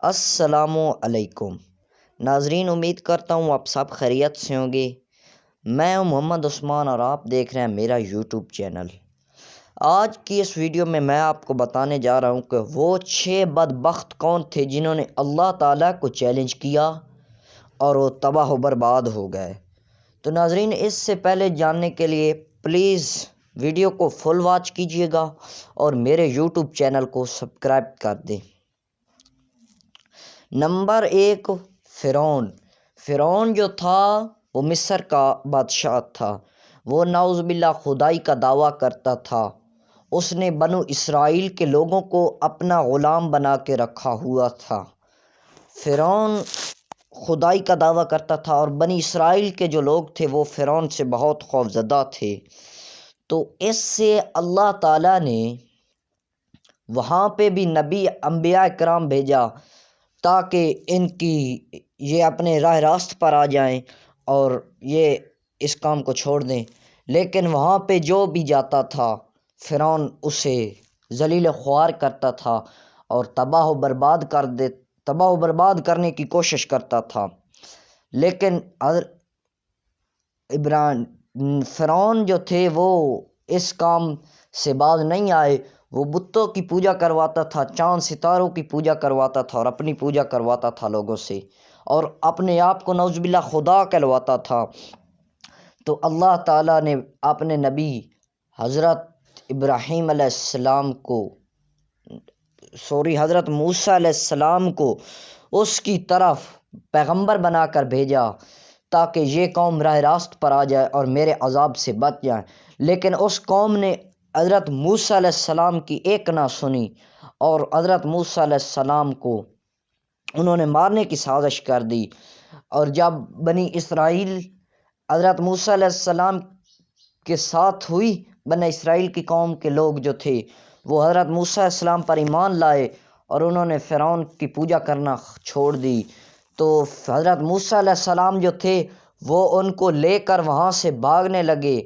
السلام علیکم ناظرین، امید کرتا ہوں آپ سب خیریت سے ہوں گے۔ میں ہوں محمد عثمان اور آپ دیکھ رہے ہیں میرا یوٹیوب چینل۔ آج کی اس ویڈیو میں آپ کو بتانے جا رہا ہوں کہ وہ 6 بدبخت کون تھے جنہوں نے اللہ تعالیٰ کو چیلنج کیا اور وہ تباہ و برباد ہو گئے۔ تو ناظرین، اس سے پہلے جاننے کے لیے پلیز ویڈیو کو فل واچ کیجیے گا اور میرے یوٹیوب چینل کو سبسکرائب کر دیں۔ نمبر 1، فرعون جو تھا وہ مصر کا بادشاہ تھا۔ وہ نعوذ باللہ خدائی کا دعویٰ کرتا تھا۔ اس نے بنو اسرائیل کے لوگوں کو اپنا غلام بنا کے رکھا ہوا تھا۔ فرعون خدائی کا دعویٰ کرتا تھا اور بنی اسرائیل کے جو لوگ تھے وہ فرعون سے بہت خوفزدہ تھے۔ تو اس سے اللہ تعالیٰ نے وہاں پہ بھی نبی انبیاء کرام بھیجا تاکہ ان کی یہ اپنے راہ راست پر آ جائیں اور یہ اس کام کو چھوڑ دیں، لیکن وہاں پہ جو بھی جاتا تھا فرعون اسے ذلیل و خوار کرتا تھا اور تباہ و برباد کرنے کی کوشش کرتا تھا۔ لیکن فرعون جو تھے وہ اس کام سے باز نہیں آئے۔ وہ بتوں کی پوجا کرواتا تھا، چاند ستاروں کی پوجا کرواتا تھا اور اپنی پوجا کرواتا تھا لوگوں سے، اور اپنے آپ کو نعوذ باللہ خدا کہلواتا تھا۔ تو اللہ تعالیٰ نے اپنے نبی حضرت حضرت موسیٰ علیہ السلام کو اس کی طرف پیغمبر بنا کر بھیجا تاکہ یہ قوم راہ راست پر آ جائے اور میرے عذاب سے بچ جائے۔ لیکن اس قوم نے حضرت موسیٰ علیہ السلام کی ایک نہ سنی اور حضرت موسیٰ علیہ السلام کو انہوں نے مارنے کی سازش کر دی۔ اور جب بنی اسرائیل حضرت موسیٰ علیہ السلام کے ساتھ ہوئی، بنی اسرائیل کی قوم کے لوگ جو تھے وہ حضرت موسیٰ علیہ السلام پر ایمان لائے اور انہوں نے فرعون کی پوجا کرنا چھوڑ دی۔ تو حضرت موسیٰ علیہ السلام جو تھے وہ ان کو لے کر وہاں سے بھاگنے لگے۔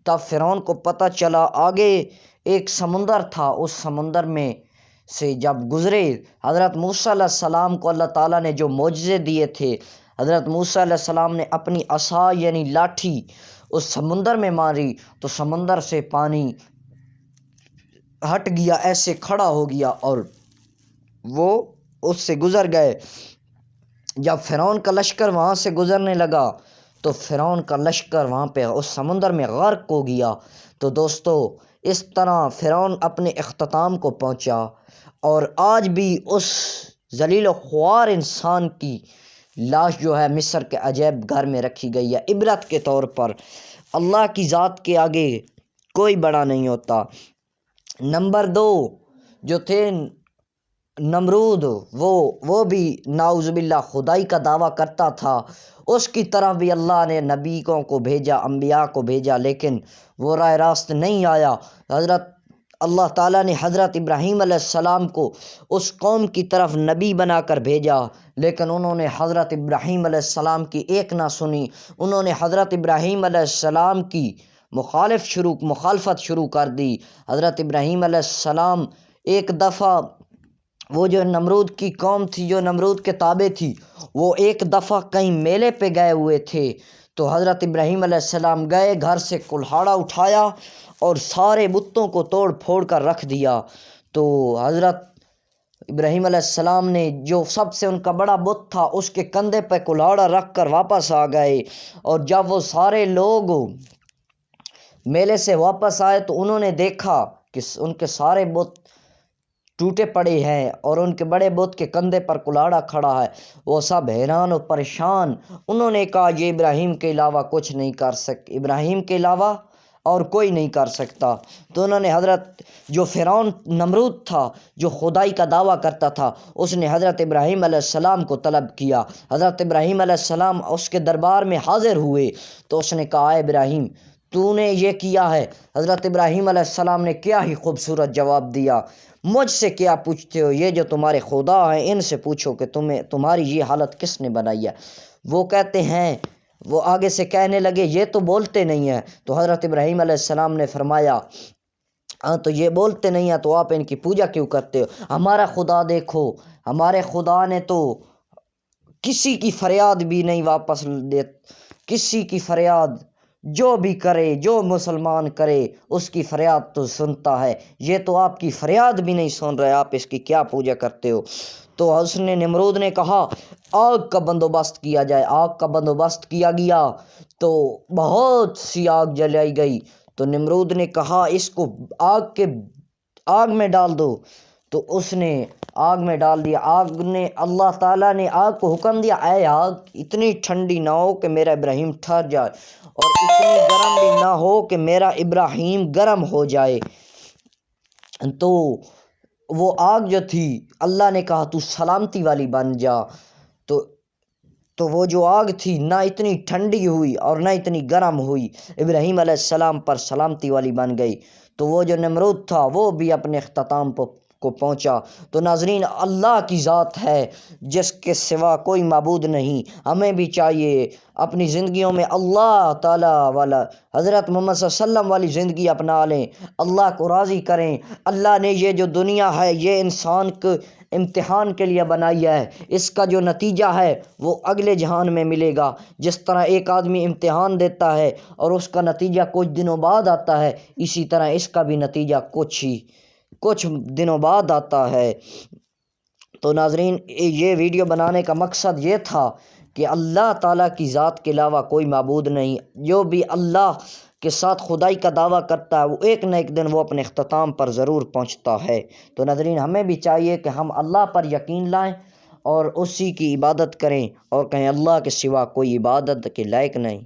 تب فرعون کو پتہ چلا آگے ایک سمندر تھا، اس سمندر میں سے جب گزرے، حضرت موسیٰ علیہ السلام کو اللہ تعالیٰ نے جو معجزے دیے تھے، حضرت موسیٰ علیہ السلام نے اپنی عصا یعنی لاٹھی اس سمندر میں ماری تو سمندر سے پانی ہٹ گیا، ایسے کھڑا ہو گیا اور وہ اس سے گزر گئے۔ جب فرعون کا لشکر وہاں سے گزرنے لگا تو فرعون کا لشکر وہاں پہ اس سمندر میں غرق ہو گیا۔ تو دوستو، اس طرح فرعون اپنے اختتام کو پہنچا اور آج بھی اس ذلیل و خوار انسان کی لاش جو ہے مصر کے عجائب گھر میں رکھی گئی ہے، عبرت کے طور پر۔ اللہ کی ذات کے آگے کوئی بڑا نہیں ہوتا۔ نمبر 2 جو تھے نمرود، وہ بھی نعوذ باللہ خدائی کا دعویٰ کرتا تھا۔ اس کی طرف بھی اللہ نے نبیوں کو بھیجا، انبیاء کو بھیجا، لیکن وہ راہ راست نہیں آیا۔ اللہ تعالیٰ نے حضرت ابراہیم علیہ السلام کو اس قوم کی طرف نبی بنا کر بھیجا، لیکن انہوں نے حضرت ابراہیم علیہ السلام کی ایک نہ سنی۔ انہوں نے حضرت ابراہیم علیہ السلام کی مخالفت شروع کر دی۔ حضرت ابراہیم علیہ السلام ایک دفعہ، وہ جو نمرود کی قوم تھی، جو نمرود کے تابع تھی، وہ ایک دفعہ کہیں میلے پہ گئے ہوئے تھے۔ تو حضرت ابراہیم علیہ السلام گئے، گھر سے کلہاڑا اٹھایا اور سارے بتوں کو توڑ پھوڑ کر رکھ دیا۔ تو حضرت ابراہیم علیہ السلام نے جو سب سے ان کا بڑا بت تھا اس کے کندھے پہ کلہاڑا رکھ کر واپس آ گئے، اور جب وہ سارے لوگ میلے سے واپس آئے تو انہوں نے دیکھا کہ ان کے سارے بت ٹوٹے پڑے ہیں اور ان کے بڑے بت کے کندھے پر کلاڑا کھڑا ہے۔ وہ سب حیران و پریشان۔ انہوں نے کہا یہ ابراہیم کے علاوہ کچھ نہیں کر سکتے، ابراہیم کے علاوہ اور کوئی نہیں کر سکتا۔ تو انہوں نے جو فرعون نمرود تھا، جو خدائی کا دعویٰ کرتا تھا، اس نے حضرت ابراہیم علیہ السلام کو طلب کیا۔ حضرت ابراہیم علیہ السلام اس کے دربار میں حاضر ہوئے تو اس نے کہا، اے ابراہیم، تو نے یہ کیا ہے؟ حضرت ابراہیم علیہ السلام نے کیا ہی خوبصورت جواب دیا، مجھ سے کیا پوچھتے ہو؟ یہ جو تمہارے خدا ہیں ان سے پوچھو کہ تمہاری یہ حالت کس نے بنائی ہے۔ وہ کہتے ہیں، وہ آگے سے کہنے لگے یہ تو بولتے نہیں ہیں۔ تو حضرت ابراہیم علیہ السلام نے فرمایا، ہاں تو یہ بولتے نہیں ہیں تو آپ ان کی پوجا کیوں کرتے ہو؟ ہمارا خدا دیکھو، ہمارے خدا نے تو کسی کی فریاد بھی نہیں واپس دے، کسی کی فریاد جو بھی کرے، جو مسلمان کرے اس کی فریاد تو سنتا ہے، یہ تو آپ کی فریاد بھی نہیں سن رہے، آپ اس کی کیا پوجا کرتے ہو؟ تو اس نے نمرود نے کہا آگ کا بندوبست کیا جائے، آگ کا بندوبست کیا گیا تو بہت سی آگ جلائی گئی۔ تو نمرود نے کہا اس کو آگ میں ڈال دو، تو اس نے آگ میں ڈال دیا۔ آگ نے، اللہ تعالیٰ نے آگ کو حکم دیا اے آگ اتنی ٹھنڈی نہ ہو کہ میرا ابراہیم ٹھہر جائے، اور اتنی گرم بھی نہ ہو کہ میرا ابراہیم گرم ہو جائے۔ تو وہ آگ جو تھی اللہ نے کہا تو سلامتی والی بن جا، تو وہ جو آگ تھی نہ اتنی ٹھنڈی ہوئی اور نہ اتنی گرم ہوئی، ابراہیم علیہ السلام پر سلامتی والی بن گئی۔ تو وہ جو نمرود تھا وہ بھی اپنے اختتام کو پہنچا۔ تو ناظرین، اللہ کی ذات ہے جس کے سوا کوئی معبود نہیں۔ ہمیں بھی چاہیے اپنی زندگیوں میں اللہ تعالیٰ والا، حضرت محمد صلی اللہ علیہ وسلم والی زندگی اپنا لیں، اللہ کو راضی کریں۔ اللہ نے یہ جو دنیا ہے یہ انسان کو امتحان کے لیے بنائی ہے، اس کا جو نتیجہ ہے وہ اگلے جہان میں ملے گا۔ جس طرح ایک آدمی امتحان دیتا ہے اور اس کا نتیجہ کچھ دنوں بعد آتا ہے، اسی طرح اس کا بھی نتیجہ کچھ دنوں بعد آتا ہے۔ تو ناظرین، یہ ویڈیو بنانے کا مقصد یہ تھا کہ اللہ تعالیٰ کی ذات کے علاوہ کوئی معبود نہیں۔ جو بھی اللہ کے ساتھ خدائی کا دعویٰ کرتا ہے وہ ایک نہ ایک دن وہ اپنے اختتام پر ضرور پہنچتا ہے۔ تو ناظرین، ہمیں بھی چاہیے کہ ہم اللہ پر یقین لائیں اور اسی کی عبادت کریں اور کہیں اللہ کے سوا کوئی عبادت کے لائق نہیں۔